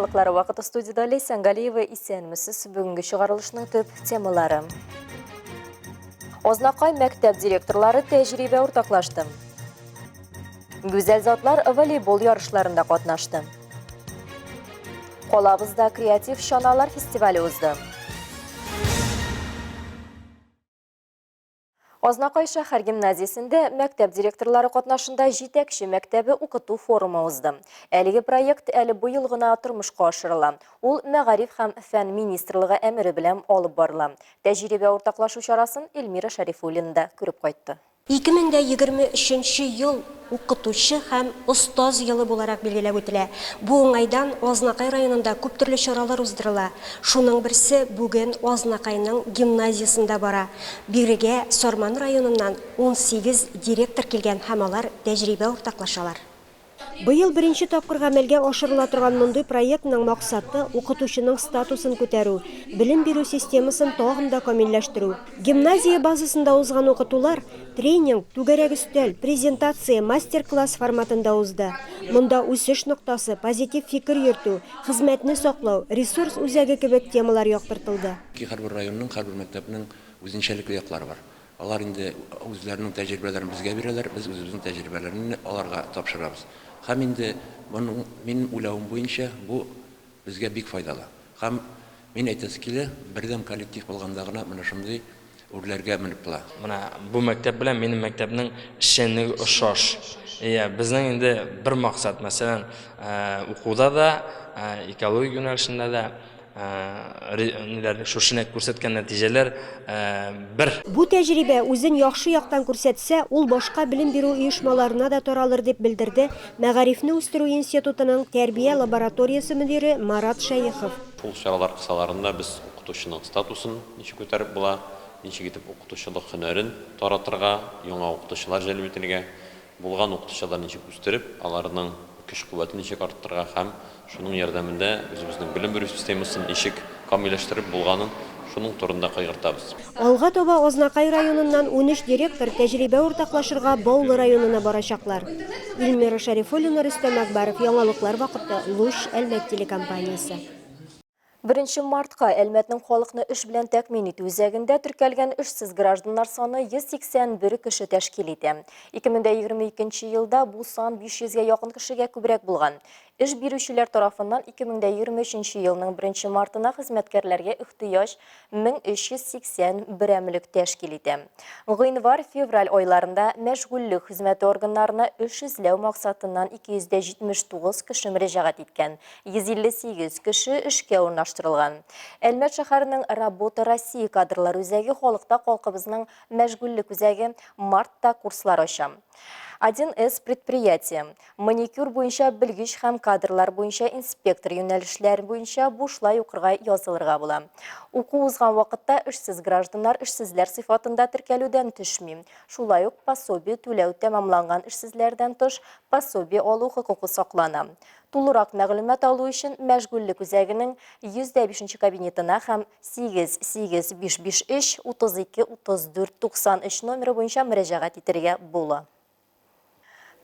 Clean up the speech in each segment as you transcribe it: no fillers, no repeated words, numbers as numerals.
Яңалыклары вакыты студияда Лейсан Галиева исәнмесез бүгінгі шығарылышының төп темалары. Ознақай мәктәп директорлары тәжірибе ортақлашты. Гүзәл затлар волейбол ярышларында катнашты. Қолабызда креатив шаналар фестивалі узды. Ознақай шәһәр гимназиясында мәктәп директорлары катнашында җитәкче мәктәбе укыту форумы узды. Әлеге проект әле быел гына тормышка ашырыла. Ул Мәгариф һәм фән министрлыгы әмере белән алып барыла. Тәҗрибә уртаклашу чарасын Эльмира Шәрифуллина күреп кайтты. 2023 ел укытучы һәм остаз елы буларак билгеләп үтелә. Бу уңайдан Ознакай районында күп төрле чаралар уздырыла. Шуның берсе бүген Ознакайның гимназиясында бара. Бирегә Сорман районыннан 18 директор килгән һәм алар тәҗрибә уртаклашалар. Быел беренче тапкыр гамәлгә ашырыла торган мондый проектның максаты укытучының статусын күтәрү, белем бирү системасын тагын да камилләштерү. Гимназия базасында узган укытулар тренинг, түгәрәк өстәл, презентация, мастер-класс форматында узды. Монда үсеш ноктасы, позитив фикер йөртү, хезмәтне саклау, ресурс үзәге кебек темалар яктыртылды. Һәрбер районның, һәрбер мәктәпнең үзенчәлекле яклары бар. Алар инде үзләренең тәҗрибәләрен безгә бирәләр, без үзебезнең тәҗрибәләрне аларга тапшырабыз. Һәм инде минем уйлавым буенча бу безгә бик файдалы. Һәм мин әйтәсе килә, бердәм коллектив булганда гына менә шундый үрләргә менеп була. Менә бу мәктәп белән минем мәктәпнең эшчәнлеге охшаш. Безнең инде бер максат, мәсәлән, укуда да, экология юнәлешендә дә шушыны күрсәткән нәтиҗәләр бер. Бу тәҗрибә үзен яхшы яктан күрсәтсә, ул башка белем бирү оешмаларына да таралыр дип белдерде Мәгарифне үстерү институтының тәрбия лабораториясе мөдире Марат Шәйхов. Шул чаралар кысаларында біз укытучының статусын ничек күтәреп була, ничек итеп укытучылык һөнәрен таратырга, яңа укытучылар җәлеп итәргә, булган укытучыларны ничек үстереп, аларның көч-куәтен ничек арттырырга һәм шуның ярдәмендә үзебезнең белем бирү системасын ничек камилләштереп булганын шуның турында кайгыртабыз. Алга таба Ознакай районыннан 13 директор тәҗрибә уртаклашырга Баулы районына барачаклар. Эльмира Шәрифуллина, Рөстәм Әкбаров, Яңалыклар вакыты, Луш Әлмәт телекомпаниясе. 1 мартка Әлмәтнең халыкны эш белән тәкъмин итү үзәгендә теркәлгән эшсез гражданнар саны 181 кеше тәшкил итә. 2022 елда бу сан 500-гә якын кешегә күбрәк булган. Эш бирүчеләр тарафыннан 2023 елның 1 мартына хезмәткәрләргә ихтыяҗ 1381 әмлек тәшкил итә. Гыйнвар-февраль айларында мәшгульлек хезмәте органнарына эш эзләү максатыннан 279 кеше мөрәҗәгать иткән, 158 кеше эшкә урнаштырылган. Әлмәт шәһәренең Работа Россия кадрлар үзәге халыкта халкыбызның мәшгульлек үзәге мартта курслар ача. 1С предприятие. Маникюр буенча белгеч һәм кадрлар буенча инспектор юнәлешләр буенча бушлай укырга язылырга була. Уку узган вакытта эшсез гражданнар эшсезләр сыйфатында теркәлүдән төшми. Шулай ук пособие түләү тәмамланган эшсезләрдән тыш пособие алу хокукы саклана. Тулырак мәгълүмат алу өчен мәшгульлек үзәгенең 105 кабинетына һәм 8855 32 34 93 номеры буенча мөрәҗәгать итәргә була.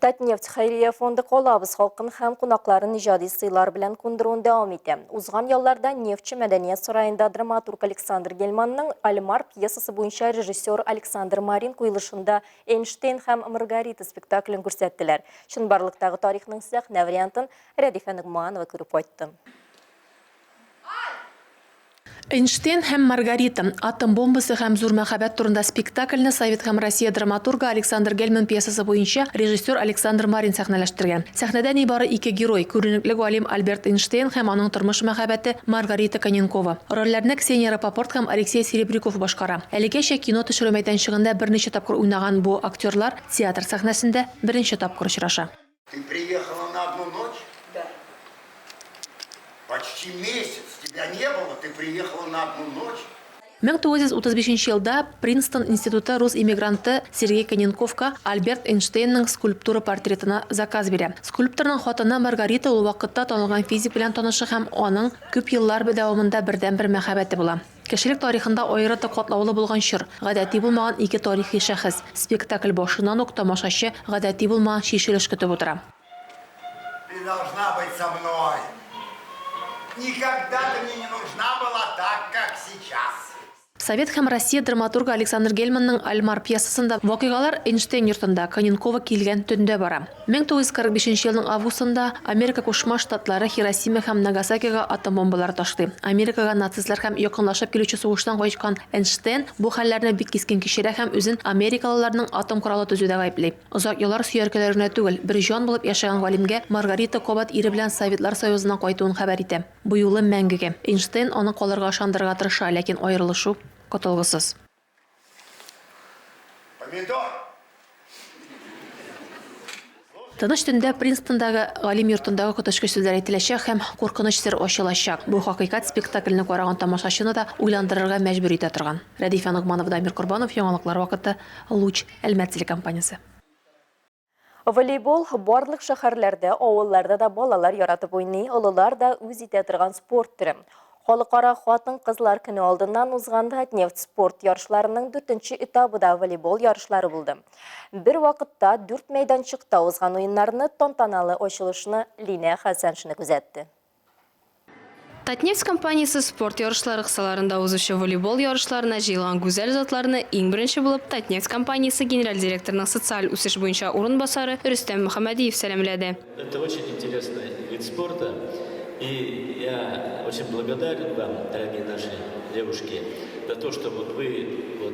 Татнефть хәйрия фонды Колабыз халкын һәм кунакларын иҗади сыйлар белән күндеруен дәвам итә. Узган елларда Нефтче мәдәният сараенда драматург Александр Гельманның Альмар пьесасы буенча режиссер Александр Марин куелышында Эйнштейн һәм Маргарита спектаклен күрсәттеләр. Чынбарлыктагы тарихның сәхнә вариантын Рәдифә Нигъманова күреп кайтты. Эйнштейн һәм Маргарита атом бомбасы һәм зур мәхәббәт турында спектакльне Совет һәм Россия драматургы Александр Гельман пьесасы буенча режиссер Александр Марин сәхнәләштергән. Сәхнәдә нибары 2 герой: күренекле галим Альберт Эйнштейн һәм аның тормыш мәхәббәте Маргарита Коненкова. Рольләрне Ксения Рапопорт һәм Алексей Серебряков башкара. Әлегәчә кино төшерү мәйданчыгында берничә тапкыр уйнаган бу актерлар театр сәхнәсендә беренче тапкыр очраша. Ты приехала на одну ночь? Да. Почти месяц. Тебя не было, ты приехала на одну ночь. 1935 елда Принстон институты рус иммигранты Сергей Коненковка Альберт Эйнштейнның скульптура портретына заказ бирә. Скульпторның хатыны Маргарита ул вакытта танылган физик белән танышы һәм аның күп еллар дәвамында бердән-бер мәхәббәте була. Кешелек тарихында аеры катлаулы булган чор, гадәти булмаган ике тарихи шәхес. Спектакль башыннан ук тамашачы гадәти булмаган шишелеш көтеп утыра. Ты должна быть со мной. Никогда ты мне не нужна была так, как сейчас. Совет һәм Россия драматургы Александр Гельманның Альмар пьесасында вакыйгалар Эйнштейн йортында Каненкова килгән төндә бара. 1945 елның августында Америка Кушма Штатлары Хиросима һәм Нагасакига атом бомбалары ташлый. Америкага нацистлар һәм якынлашып килүче сугыштан кайткан Эйнштейн бу хәлләрне бик кискен кичерә һәм үзен америкалыларның атом коралы төзүдә гаепли. Озак еллар сөяркәләренә түгел, бер җан булып яшәгән галимгә Маргарита Кобат ире белән Советлар Союзына кайтуын хәбәр итә. Бу юлы мәңгегә. Эйнштейн аны калырга ышандырырга тырыша, ләкин аерылышу котылгысыз. Помидор. Тыныч төндә Принстондағы галим йортындагы коточкыч сүзләр әйтеләчәк һәм куркыныч сер ачылачак. Бу хакыйкать спектакльне караган тамашачыны да уйландырырга мәҗбүр итә торган. Рәдиф Яныкманов, Дамир Курбанов, яңалыклар вакыты, Луч, Әлмәт телекомпаниясе. Волейбол барлык шәһәрләрдә, авылларда да балалар яратып уйный, олылар да үз итә торган спорт төре. Халыкара хатын-кызлар көне алдыннан узган Татнефть спорт ярышларының 4нче этабында волейбол ярышлары булды. Бер вакытта 4 мәйданчыкта узган уеннарны тантаналы ачылышны Лина Хәсәншина күзәтте. Татнефть компаниясы спорт ярышлары кысаларында узучы волейбол ярышларына җыелган гүзәл затларны иң беренче булып Татнефть компаниясы генераль директорының социаль үсеш буенча урынбасары Рөстәм Мөхәммәдиев сәламләде. Это очень интересный вид спорта. И я очень благодарен вам, дорогие наши девушки, за то, что вот вы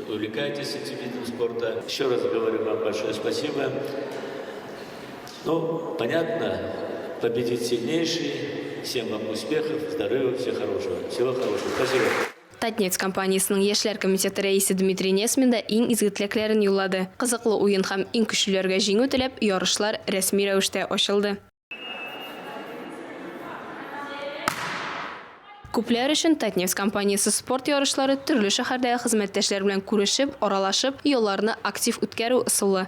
увлекаетесь этим видом спорта. Еще раз говорю вам большое спасибо. Ну, понятно, победит сильнейший. Всем вам успехов, здоровья, всего хорошего. Всего хорошего. Спасибо. Татнефть компаниясының яшьләр комитеты рәисе Дмитрий Несмин да иң изге теләкләрен юллады. Кызыклы уен һәм иң көчлеләргә җиңү теләп, ярышлар рәсми рәвештә ачылды. Күпләр өчен Татнефть компаниясы спорт ярышлары төрле шәһәрдәге хезмәттәшләр белән күрешеп, аралашып, елларны актив үткәрү ысулы.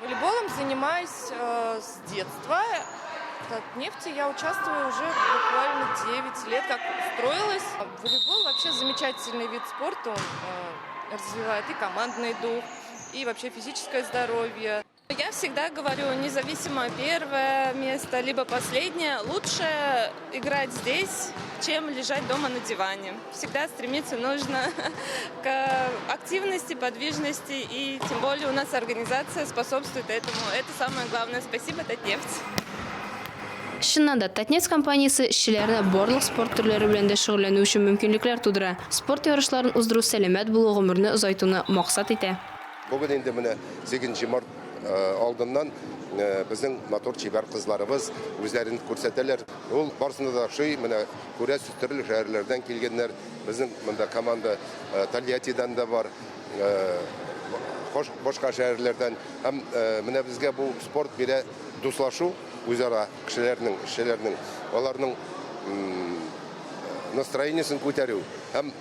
Волейболом занимаюсь с детства. В Татнефти я участвую уже буквально 9 лет, как устроилась. Волейбол вообще замечательный вид спорта. Он развивает и командный дух, и вообще физическое здоровье. Я всегда говорю, независимо первое место, либо последнее, лучше играть здесь, чем лежать дома на диване. Всегда стремиться нужно к активности, подвижности, и тем более у нас организация способствует этому. Это самое главное. Спасибо, Татнефть. Шыннан да Татнефть компаниясы эшчеләренә барлык спорт төрләре белән дә шөгыльләнү өчен мөмкинлекләр тудыра. Спорт ярышларын уздыру сәламәт булу гомерне озайтуны максат итә. Бүген инде менә 8 март алдыннан безнең мотор чибәр кызларыбыз үзләрен күрсәтәләр. Ул барсында да шуй менә күрәсез төрле шәһәрләрдән килгәннәр. Безнең монда команда Тольяттидан да бар. Башка шәһәрләрдән һәм менә безгә бу спорт бирә дуслашу үзара кешеләрнең аларның настроениесен күтәрү һәм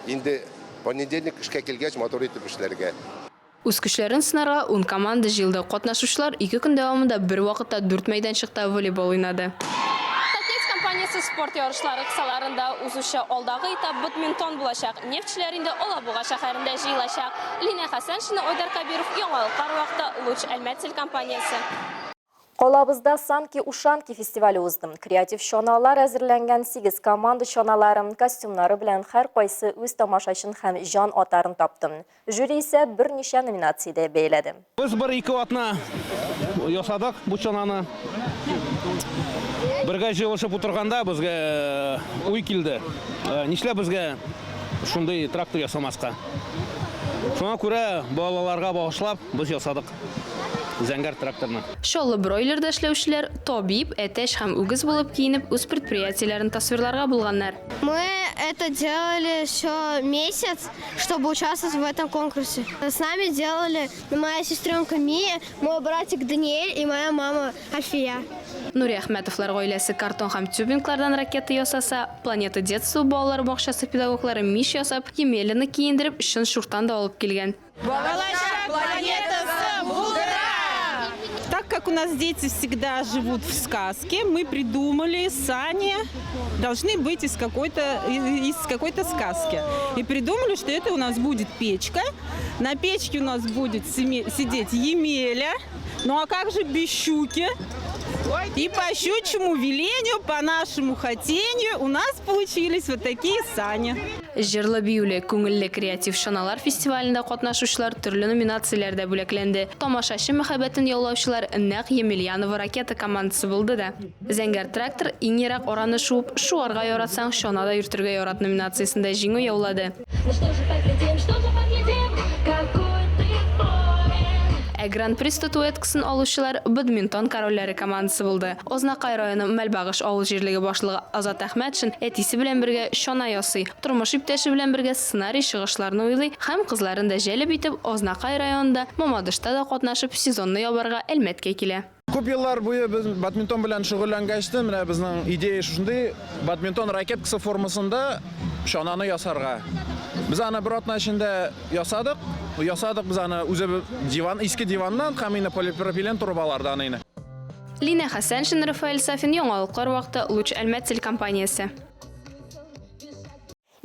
инде понедельник эшкә килгәч мотор итеп эшләргә. Үз көчләрен сынарга 10 команда җыелды. Катнашучылар 2 көн дәвамында бер вакытта 4 мәйданчыкта волейбол уйнады. Татнефть компаниясы спорт ярышлары кысаларында узучы алдагы этап бадминтон булачак. Нефтьчеләр инде Алабуга шәһәрендә җыелачак. Лина Хәсәншина, Айдар Кабиров, яңалыклар вакыты, Луч, Әлмәт телекомпаниясе. Калабызда Санки-Ушанки фестивале узды. Креатив чаналар әзерләнгән 8 команда чаналарын, костюмнары белән һәр кайсы үз тамашачын һәм җан атарын тапты. Жюри исә берничә номинациядә бәйләде. Без 1-2 атна ясадык бу чананы. Бергә җыелышып утырганда безгә уй килде. Нишләп безгә шундый трактор ясамаска? Шуңа күрә балаларга багышлап без ясадык. Зәңгәр тракторны. Шоллы бройлерда эшләүчеләр табиб, әтәч һәм үгез булып киенеп үз предприятиеләрен тасвирларга булганнар. Мы это делали еще месяц, чтобы участвовать в этом конкурсе. С нами делали моя сестренка Мия, мой братик Даниэль и моя мама Альфия. Нури Әхмәтовлар гаиләсе картон һәм тюбинглардан ракета ясаса, Планета детства балалар бакчасы педагоглары мич ясап, Емелияны киендереп, шын шуртан да алып килгән. Так как у нас дети всегда живут в сказке, мы придумали, сани должны быть из какой-то сказки. И придумали, что это у нас будет печка. На печке у нас будет сидеть Емеля. Ну а как же без щуки? И по щучьему велению, по нашему хотению у нас получились вот такие сани. Җырлы биюле күңелле креатив шаналар фестивалендә катнашучылар төрле номинацияләрдә бүләкләнде. Тамашачы мәхәббәтен яулаучылар Нәк Емельянова ракета командасы булды да. Зәңгәр трактор иң ерак араны шуып, шуарга яратсаң шонада йөртергә ярат номинациясендә җиңү яулады. Гран-при статуэткасын алучылар бадминтон корольләре командасы булды. Ознакай районы Мәлбагыш авыл җирлеге башлыгы Азат Әхмәтшин әтисе белән бергә шона ясый, тормыш иптәше белән бергә сценарий чыгышларын уйлый һәм кызларын да җәлеп итеп Ознакай районында Мамадышта да катнашып сезонны ябарга Әлмәткә килә. Күп еллар буе без бадминтон белән шөгыльләнгәчтә, менә безнең идея шундый, бадминтон ракеткасы формасында шонаны ясарга. Без аны бер атна эчендә ясадык. Ясадык без аны үзе диван, иске диваннан һәм инде полипропилен трубалардан инде. Лина Хәсәншин, Рафаэль Сафин, яңалыклар вакыты Луч Әлмәт телекомпаниясе.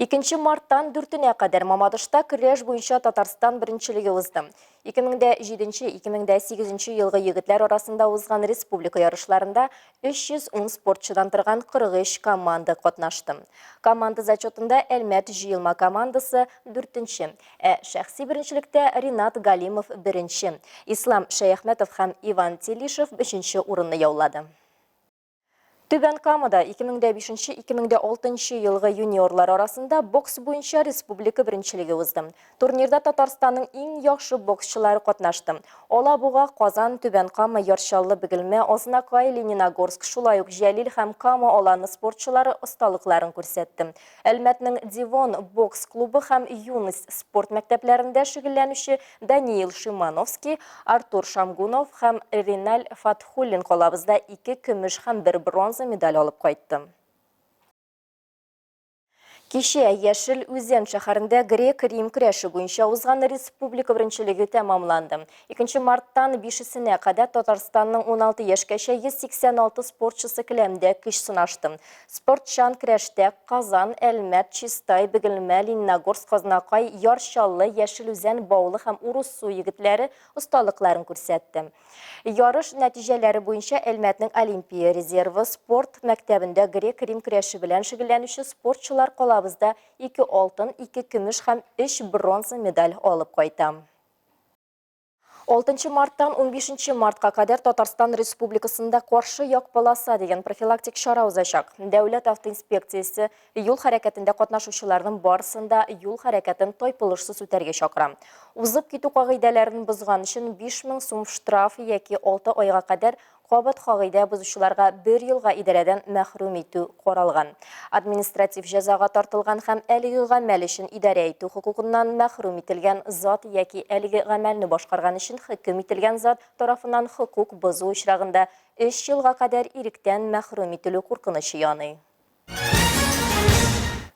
2 марттан 4-нә кадәр Мамадышта көрәш буенча Татарстан беренчелеге узды. 2007-2008 елгы егетләр арасында узган республика ярышларында 310 спортчыдан торган 43 команда катнашты. Команда зачетында Әлмәт җыелма командасы 4-нче, шәхси беренчелектә Ринат Галимов 1-нче, Ислам Шәяхмәтов һәм Иван Телишев 3-нче урынны яулады. Түбән Камада 2005-2006 елгы юниорлар арасында бокс буенча республика беренчелеге узды. Турнирда Татарстанның иң яхшы боксчылары катнашты. Алабуга, Казан, Түбән Кама, Яршаллы, Бөгелмә, Ознакай, Лениногорск, шулай ук Җәлил һәм Кама аланы спортчылары осталыкларын күрсәтте. Әлмәтнең Дивон бокс клубы һәм Юнис спорт мәктәпләрендә шөгыльләнүче Даниил Шимановский, Артур Шамгунов һәм Риналь Фатхуллин калабызда 2 көмеш һәм 1 бронза медаль алып кайтты. Кеше Яшел Үзән шәһәрендә грек-рим көрәше буенча узган республика беренчелеге тәмамланды. 2 марттан 5-сенә кадәр Татарстанның 16 яшькәчә 186 спортчысы келәмдә көч сынашты. Спортчан көрәштә Казан, Әлмәт, Чистай, Бөгелмә, Лениногорск, Ознакай, Яршаллы, Яшел Үзән, Баулы һәм Урусу егетләре осталыкларын күрсәтте. Ярыш нәтиҗәләре буенча Әлмәтнең Олимпия резервы спорт мәктәбендә грек-рим көрәше белән шөгыльләнүче спортчылар калабызда 2 алтын, 2 көмеш һәм 3 бронза медаль алып кайта. 6 марттан 15 мартка кадәр Татарстан Республикасында каршы як полоса дигән профилактик чара узачак. Дәүләт автоинспекциясе юл хәрәкәтендә катнашучыларның барысында юл хәрәкәтен тайпылышсыз үтәргә чакыра. Узып китү кагыйдәләрен бозган өчен 5000 сум штраф яки 6 айга кадәр кабат кагыйдә бозучыларга 1 елга идарәдән мәхрүм итү каралган. Административ җәзага тартылган һәм әлеге гамәл өчен идарә итү хукукыннан мәхрүм ителгән зат яки әлеге гамәлне башкарган өчен хөкем ителгән зат тарафыннан хукук бозу очрагында 3 елга кадәр иректән мәхрүм ителү куркынычы яный.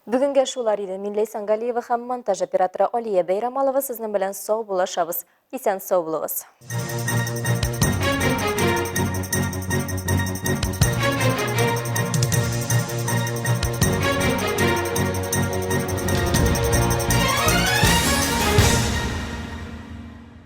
Бүгенге шулар иде. Мин Ләйсән Галиева һәм монтаж операторы Алия Бәйрамалова сезнең белән сау булышабыз. Исән сау булыгыз.